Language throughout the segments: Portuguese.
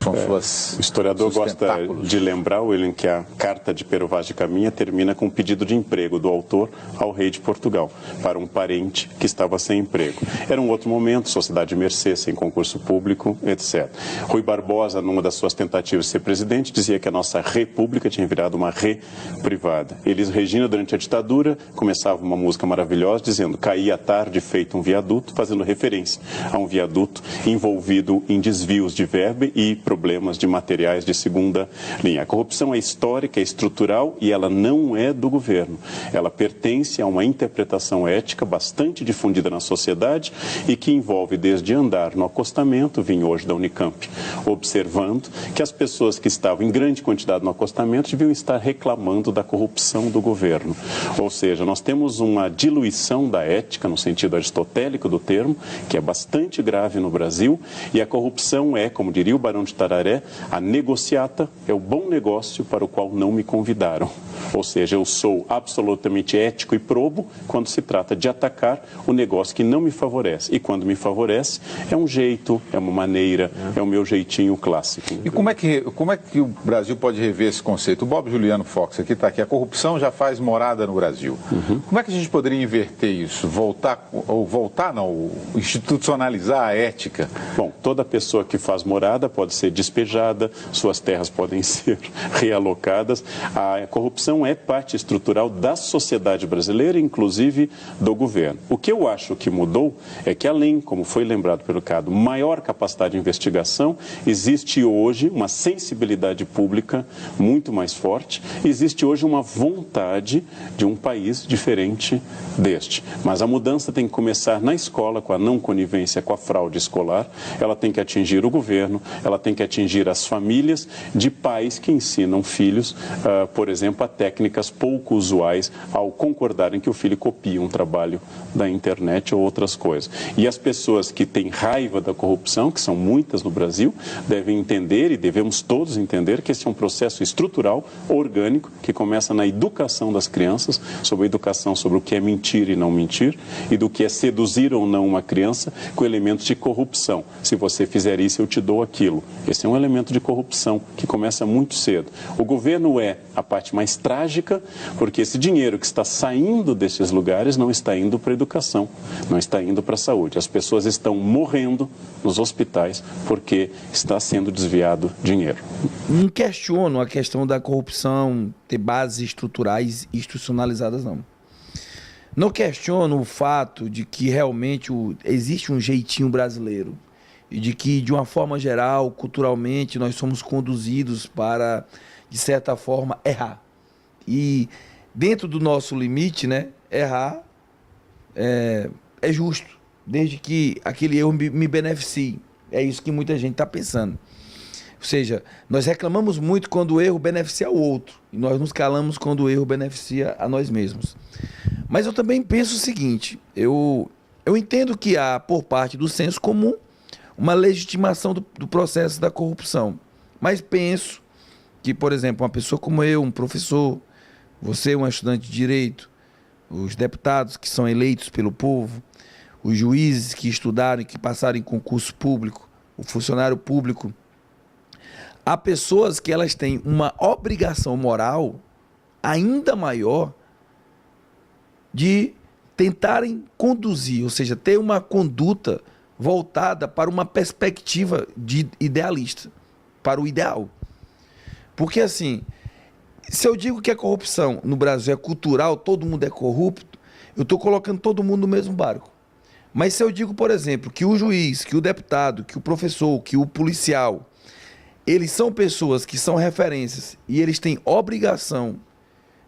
São suas, o historiador gosta de lembrar, William, que a carta de Pero Vaz de Caminha termina com um pedido de emprego do autor ao rei de Portugal, para um parente que estava sem emprego. Era um outro momento, sociedade de mercê, sem concurso público, etc. Rui Barbosa, numa das suas tentativas de ser presidente, dizia que a nossa república tinha virado uma privada. Elis Regina, durante a ditadura, começava uma música maravilhosa, dizendo: caía à tarde feito um viaduto, fazendo referência a um viaduto envolvido em desvios de verba e problemas de materiais de segunda linha. A corrupção é histórica, é estrutural e ela não é do governo. Ela pertence a uma interpretação ética bastante difundida na sociedade e que envolve desde andar no acostamento, vim hoje da Unicamp, observando que as pessoas que estavam em grande quantidade no acostamento deviam estar reclamando da corrupção do governo. Ou seja, nós temos uma diluição da ética, no sentido aristotélico do termo, que é bastante grave no Brasil, e a corrupção é, como diria o Barão de Tararé, a negociata é o bom negócio para o qual não me convidaram. Ou seja, eu sou absolutamente ético e probo quando se trata de atacar o negócio que não me favorece. E quando me favorece, é um jeito, é uma maneira, é o meu jeitinho clássico. E como é que o Brasil pode rever esse conceito? O Bob Juliano Fox aqui está aqui. A corrupção já faz morada no Brasil. Como é que a gente poderia inverter isso? Institucionalizar a ética? Bom, toda pessoa que faz morada pode ser despejada, suas terras podem ser realocadas. A corrupção é parte estrutural da sociedade brasileira, inclusive do governo. O que eu acho que mudou é que, além, como foi lembrado pelo Cado, maior capacidade de investigação, existe hoje uma sensibilidade pública muito mais forte, existe hoje uma vontade de um país diferente deste. Mas a mudança tem que começar na escola, com a não conivência com a fraude escolar, ela tem que atingir o governo, ela tem que atingir as famílias de pais que ensinam filhos, por exemplo, a técnicas pouco usuais ao concordarem que o filho copia um trabalho da internet ou outras coisas. E as pessoas que têm raiva da corrupção, que são muitas no Brasil, devem entender, e devemos todos entender, que esse é um processo estrutural, orgânico, que começa na educação das crianças, sobre a educação sobre o que é mentir e não mentir, e do que é seduzir ou não uma criança com elementos de corrupção. Se você fizer isso, eu te dou aquilo. Esse é um elemento de corrupção que começa muito cedo. O governo é a parte mais trágica, porque esse dinheiro que está saindo desses lugares não está indo para a educação, não está indo para a saúde. As pessoas estão morrendo nos hospitais porque está sendo desviado dinheiro. Não questiono a questão da corrupção ter bases estruturais e institucionalizadas, não. Não questiono o fato de que realmente existe um jeitinho brasileiro e de que, de uma forma geral, culturalmente, nós somos conduzidos para, de certa forma, errar. E dentro do nosso limite, né, errar é justo, desde que aquele erro me beneficie. É isso que muita gente está pensando. Ou seja, nós reclamamos muito quando o erro beneficia o outro, e nós nos calamos quando o erro beneficia a nós mesmos. Mas eu também penso o seguinte, eu entendo que há, por parte do senso comum, uma legitimação do processo da corrupção. Mas penso que, por exemplo, uma pessoa como eu, um professor, você, um estudante de direito, os deputados que são eleitos pelo povo, os juízes que estudaram e que passaram em concurso público, o funcionário público, há pessoas que elas têm uma obrigação moral ainda maior de tentarem conduzir, ou seja, ter uma conduta voltada para uma perspectiva de idealista, para o ideal. Porque assim, se eu digo que a corrupção no Brasil é cultural, todo mundo é corrupto, eu estou colocando todo mundo no mesmo barco. Mas se eu digo, por exemplo, que o juiz, que o deputado, que o professor, que o policial, eles são pessoas que são referências e eles têm obrigação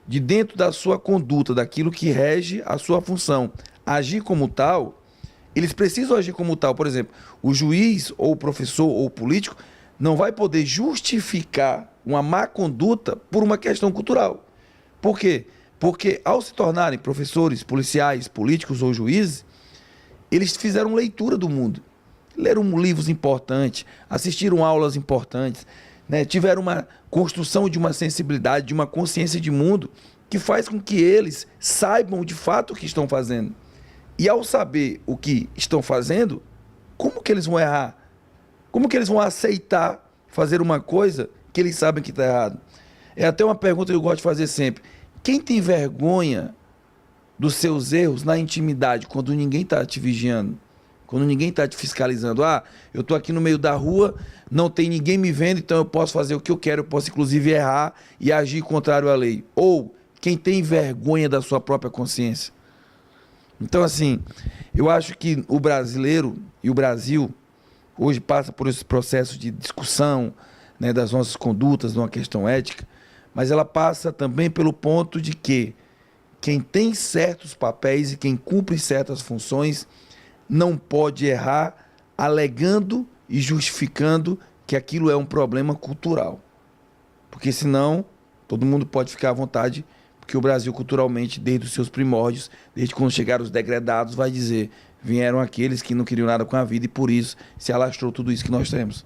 de, dentro da sua conduta, daquilo que rege a sua função, agir como tal, eles precisam agir como tal. Por exemplo, o juiz, ou o professor, ou o político, não vai poder justificar uma má conduta por uma questão cultural. Por quê? Porque ao se tornarem professores, policiais, políticos ou juízes, eles fizeram leitura do mundo. Leram livros importantes, assistiram aulas importantes, né? Tiveram uma construção de uma sensibilidade, de uma consciência de mundo que faz com que eles saibam de fato o que estão fazendo. E ao saber o que estão fazendo, como que eles vão errar? Como que eles vão aceitar fazer uma coisa que eles sabem que está errado. É até uma pergunta que eu gosto de fazer sempre. Quem tem vergonha dos seus erros na intimidade, quando ninguém está te vigiando? Quando ninguém está te fiscalizando? Ah, eu estou aqui no meio da rua, não tem ninguém me vendo, então eu posso fazer o que eu quero, eu posso inclusive errar e agir contrário à lei. Ou quem tem vergonha da sua própria consciência. Então, assim, eu acho que o brasileiro e o Brasil hoje passa por esse processo de discussão, né, das nossas condutas, de uma questão ética, mas ela passa também pelo ponto de que quem tem certos papéis e quem cumpre certas funções não pode errar alegando e justificando que aquilo é um problema cultural. Porque senão todo mundo pode ficar à vontade, porque o Brasil culturalmente, desde os seus primórdios, desde quando chegaram os degredados, vai dizer, vieram aqueles que não queriam nada com a vida e por isso se alastrou tudo isso que nós temos.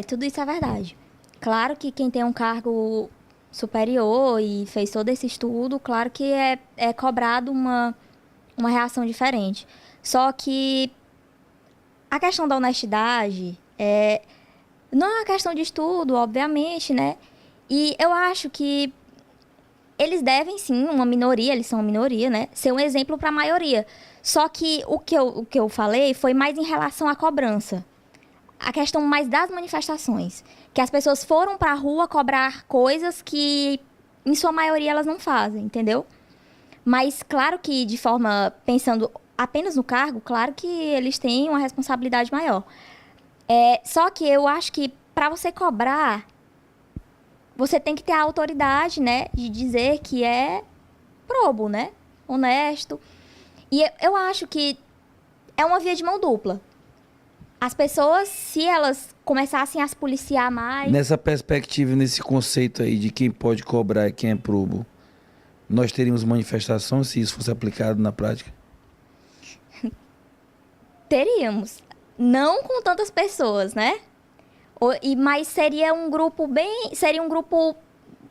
Tudo isso é verdade. Claro que quem tem um cargo superior e fez todo esse estudo, claro que é cobrado uma reação diferente. Só que a questão da honestidade não é uma questão de estudo, obviamente, né? E eu acho que eles devem, sim, uma minoria, eles são uma minoria, né? Ser um exemplo para a maioria. Só que o que eu falei foi mais em relação à cobrança. A questão mais das manifestações. Que as pessoas foram para a rua cobrar coisas que, em sua maioria, elas não fazem, entendeu? Mas, claro que, de forma, pensando apenas no cargo, claro que eles têm uma responsabilidade maior. Só que eu acho que, para você cobrar, você tem que ter a autoridade, né, de dizer que é probo, né, honesto. E eu acho que é uma via de mão dupla. As pessoas, se elas começassem a se policiar mais... Nessa perspectiva, nesse conceito aí de quem pode cobrar e quem é probo, nós teríamos manifestação se isso fosse aplicado na prática? Teríamos. Não com tantas pessoas, né? Mas seria um grupo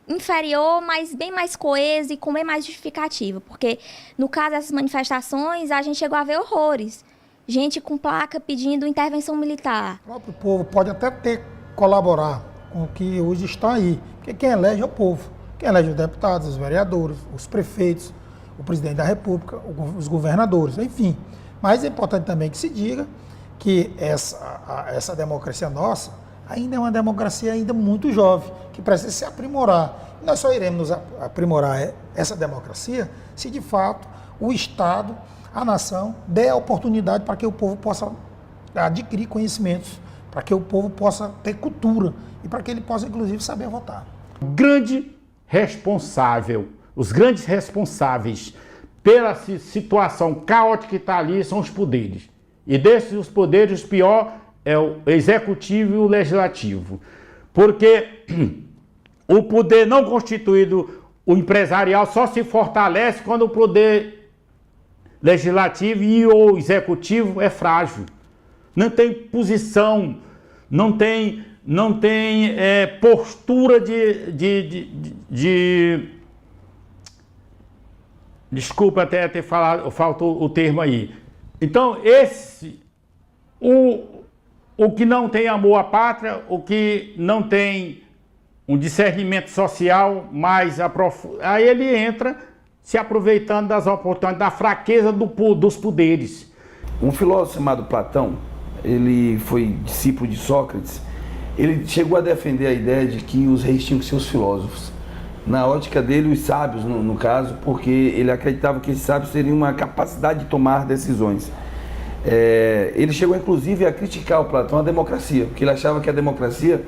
inferior, mas bem mais coeso e com bem mais justificativa. Porque, no caso dessas manifestações, a gente chegou a ver horrores. Gente com placa pedindo intervenção militar. O próprio povo pode até colaborar com o que hoje está aí. Porque quem elege é o povo. Quem elege os deputados, os vereadores, os prefeitos, o presidente da República, os governadores, enfim. Mas é importante também que se diga que essa democracia nossa ainda é uma democracia ainda muito jovem, que precisa se aprimorar. E nós só iremos aprimorar essa democracia se, de fato, o Estado, a nação, dê a oportunidade para que o povo possa adquirir conhecimentos, para que o povo possa ter cultura e para que ele possa, inclusive, saber votar. Os grandes responsáveis pela situação caótica que está ali são os poderes. E desses os poderes, o pior é o executivo e o legislativo. Porque o poder não constituído, o empresarial, só se fortalece quando o poder legislativo e o executivo é frágil. Não tem posição, não tem postura Desculpa até ter falado, faltou o termo aí. Então, o que não tem amor à pátria, o que não tem um discernimento social mais aprofundado, aí ele entra se aproveitando das oportunidades, da fraqueza dos poderes. Um filósofo chamado Platão, ele foi discípulo de Sócrates, ele chegou a defender a ideia de que os reis tinham que ser os filósofos. Na ótica dele, os sábios, no caso, porque ele acreditava que esses sábios teriam uma capacidade de tomar decisões. Ele chegou, inclusive, a criticar o Platão a democracia, porque ele achava que a democracia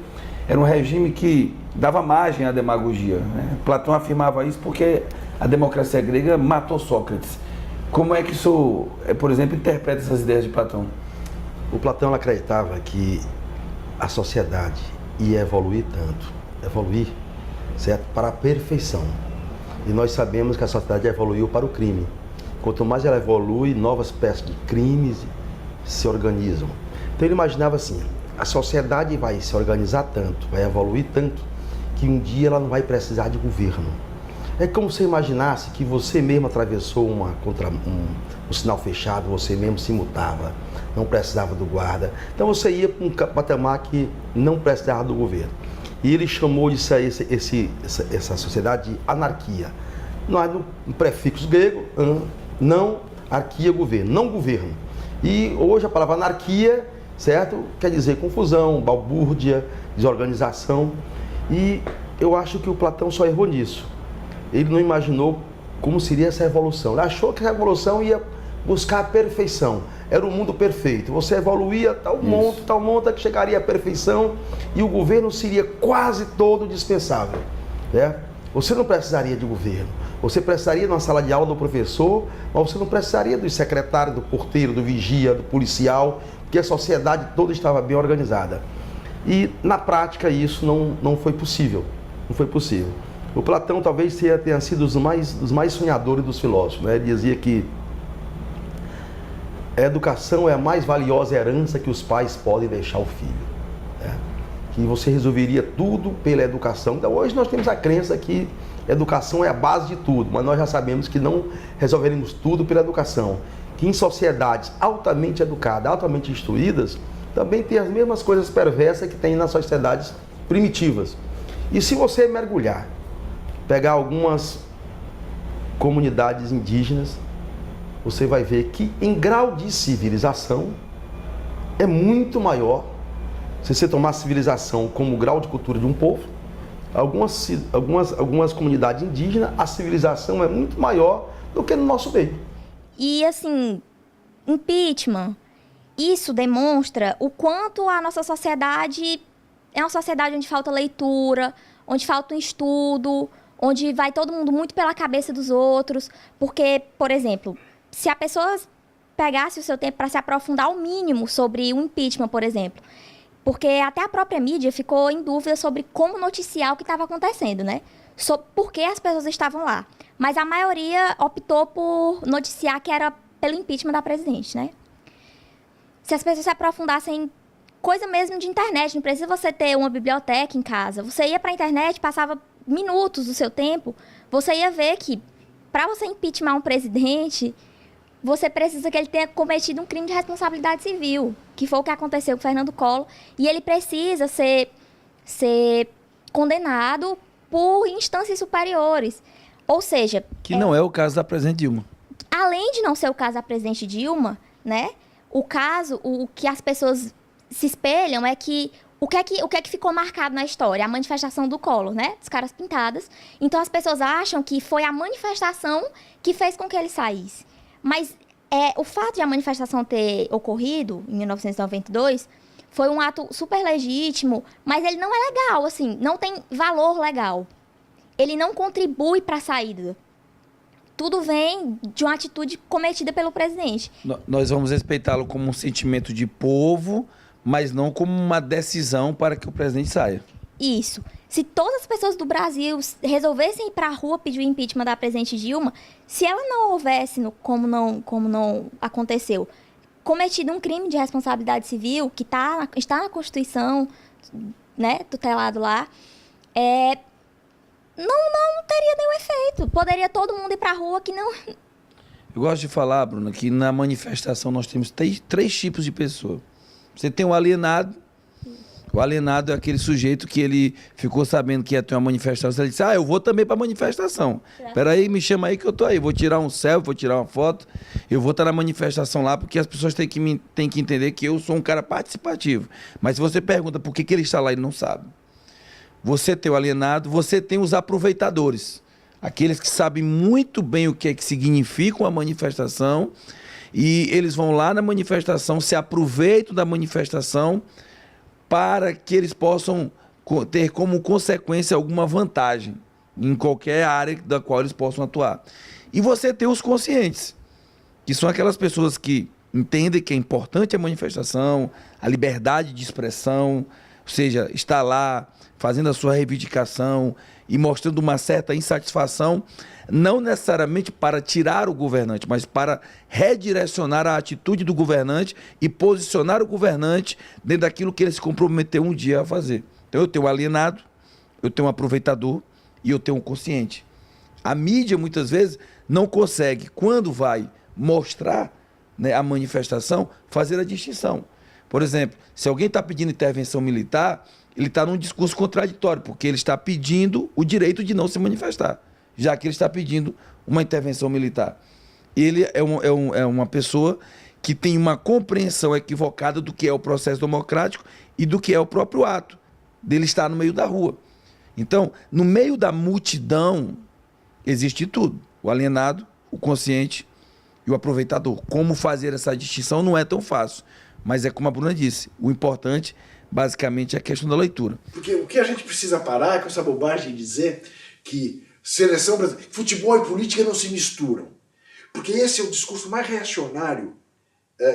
era um regime que dava margem à demagogia, né? Platão afirmava isso porque a democracia grega matou Sócrates. Como é que isso, por exemplo, interpreta essas ideias de Platão? O Platão acreditava que a sociedade ia evoluir certo? Para a perfeição. E nós sabemos que a sociedade evoluiu para o crime. Quanto mais ela evolui, novas espécies de crimes se organizam. Então ele imaginava assim, a sociedade vai se organizar tanto, vai evoluir tanto, que um dia ela não vai precisar de governo. É como se imaginasse que você mesmo atravessou um sinal fechado, você mesmo se mutava. não precisava do guarda. Então você ia para um patamar que não precisava do governo. E ele chamou isso aí, essa sociedade de anarquia. Nós, no prefixo grego, não, arquia, governo, não governo. E hoje a palavra anarquia, certo, quer dizer confusão, balbúrdia, desorganização. E eu acho que o Platão só errou nisso. Ele não imaginou como seria essa evolução. Ele achou que a evolução ia buscar a perfeição. Era o mundo perfeito. Você evoluía tal monta, que chegaria à perfeição e o governo seria quase todo dispensável. Né? Você não precisaria de governo. Você precisaria de uma sala de aula do professor, mas você não precisaria do secretário, do porteiro, do vigia, do policial, porque a sociedade toda estava bem organizada. E, na prática, isso não foi possível. Não foi possível. O Platão talvez tenha sido dos mais sonhadores dos filósofos. Né? Ele dizia que a educação é a mais valiosa herança que os pais podem deixar ao filho. Né? Que você resolveria tudo pela educação. Então, hoje nós temos a crença que educação é a base de tudo, mas nós já sabemos que não resolveremos tudo pela educação. Que em sociedades altamente educadas, altamente instruídas, também tem as mesmas coisas perversas que tem nas sociedades primitivas. E se você mergulhar, pegar algumas comunidades indígenas, você vai ver que em grau de civilização é muito maior. Se você tomar a civilização como grau de cultura de um povo, algumas comunidades indígenas, a civilização é muito maior do que no nosso meio. E assim, impeachment, isso demonstra o quanto a nossa sociedade é uma sociedade onde falta leitura, onde falta um estudo, onde vai todo mundo muito pela cabeça dos outros. Porque, por exemplo, se a pessoa pegasse o seu tempo para se aprofundar ao mínimo sobre o impeachment, por exemplo, porque até a própria mídia ficou em dúvida sobre como noticiar o que estava acontecendo, né? Sobre por que as pessoas estavam lá. Mas a maioria optou por noticiar que era pelo impeachment da presidente, né? Se as pessoas se aprofundassem, coisa mesmo de internet, não precisa você ter uma biblioteca em casa. Você ia para a internet, passava minutos do seu tempo, você ia ver que para você impeachment um presidente, você precisa que ele tenha cometido um crime de responsabilidade civil, que foi o que aconteceu com o Fernando Collor, e ele precisa ser condenado por instâncias superiores. Ou seja... Que não é o caso da presidente Dilma. Além de não ser o caso da presidente Dilma, né? O que as pessoas se espelham é que o que é que ficou marcado na história? A manifestação do Collor, né? Dos caras pintadas. Então as pessoas acham que foi a manifestação que fez com que ele saísse. Mas o fato de a manifestação ter ocorrido em 1992 foi um ato super legítimo, mas ele não é legal, assim, não tem valor legal. Ele não contribui para a saída. Tudo vem de uma atitude cometida pelo presidente. Nós vamos respeitá-lo como um sentimento de povo, mas não como uma decisão para que o presidente saia. Isso. Se todas as pessoas do Brasil resolvessem ir para a rua pedir o impeachment da presidente Dilma, se ela não houvesse, como não aconteceu, cometido um crime de responsabilidade civil, que está na Constituição, né, tutelado lá, não teria nenhum efeito. Poderia todo mundo ir para a rua que não... Eu gosto de falar, Bruna, que na manifestação nós temos três tipos de pessoa. Você tem o alienado. O alienado é aquele sujeito que ele ficou sabendo que ia ter uma manifestação. Ele disse, eu vou também para a manifestação. Espera aí, me chama aí que eu tô aí. Vou tirar um selfie, vou tirar uma foto. Eu vou estar na manifestação lá, porque as pessoas têm que entender que eu sou um cara participativo. Mas se você pergunta por que ele está lá, ele não sabe. Você tem o alienado, você tem os aproveitadores. Aqueles que sabem muito bem o que é que significa uma manifestação. E eles vão lá na manifestação, se aproveitam da manifestação para que eles possam ter como consequência alguma vantagem em qualquer área da qual eles possam atuar. E você tem os conscientes, que são aquelas pessoas que entendem que é importante a manifestação, a liberdade de expressão, ou seja, estar lá fazendo a sua reivindicação e mostrando uma certa insatisfação, não necessariamente para tirar o governante, mas para redirecionar a atitude do governante e posicionar o governante dentro daquilo que ele se comprometeu um dia a fazer. Então eu tenho um alienado, eu tenho um aproveitador e eu tenho um consciente. A mídia muitas vezes não consegue, quando vai mostrar né, a manifestação, fazer a distinção. Por exemplo, se alguém está pedindo intervenção militar, ele está num discurso contraditório, porque ele está pedindo o direito de não se manifestar, já que ele está pedindo uma intervenção militar. Ele é uma pessoa que tem uma compreensão equivocada do que é o processo democrático e do que é o próprio ato dele estar no meio da rua. Então, no meio da multidão, existe tudo. O alienado, o consciente e o aproveitador. Como fazer essa distinção não é tão fácil, mas é como a Bruna disse, o importante, basicamente, é a questão da leitura. Porque o que a gente precisa parar é com essa bobagem de dizer que seleção brasileira, futebol e política não se misturam. Porque esse é o discurso mais reacionário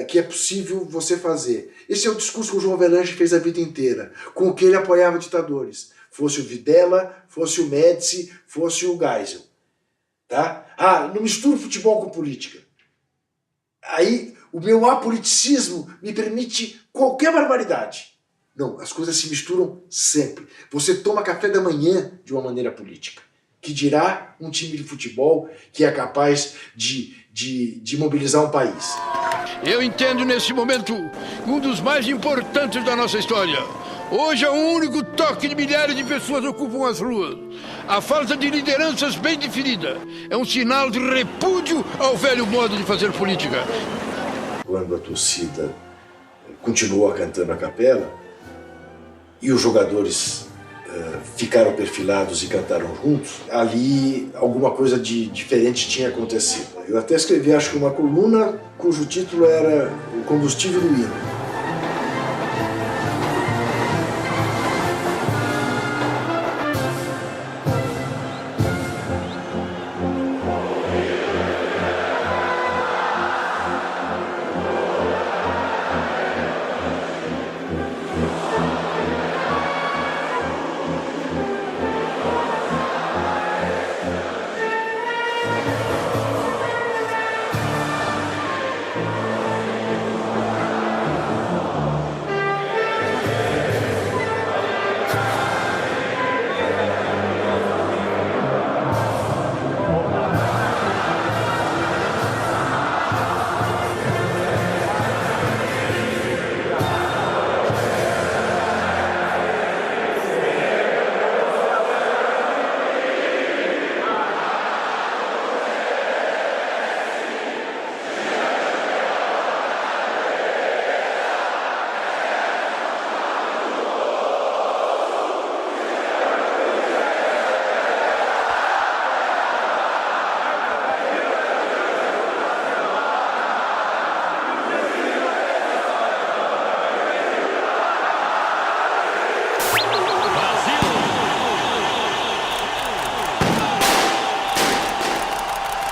que é possível você fazer. Esse é o discurso que o João Avelange fez a vida inteira, com o que ele apoiava ditadores. Fosse o Videla, fosse o Médici, fosse o Geisel. Tá? Ah, não misturo futebol com política. Aí o meu apoliticismo me permite qualquer barbaridade. Não, as coisas se misturam sempre. Você toma café da manhã de uma maneira política. Que dirá um time de futebol que é capaz de mobilizar um país. Eu entendo nesse momento um dos mais importantes da nossa história. Hoje é o único toque de milhares de pessoas ocupam as ruas. A falta de lideranças bem definida é um sinal de repúdio ao velho modo de fazer política. Quando a torcida continuou cantando a capela e os jogadores ficaram perfilados e cantaram juntos, ali alguma coisa de diferente tinha acontecido. Eu até escrevi, acho que uma coluna cujo título era O Combustível do Hino.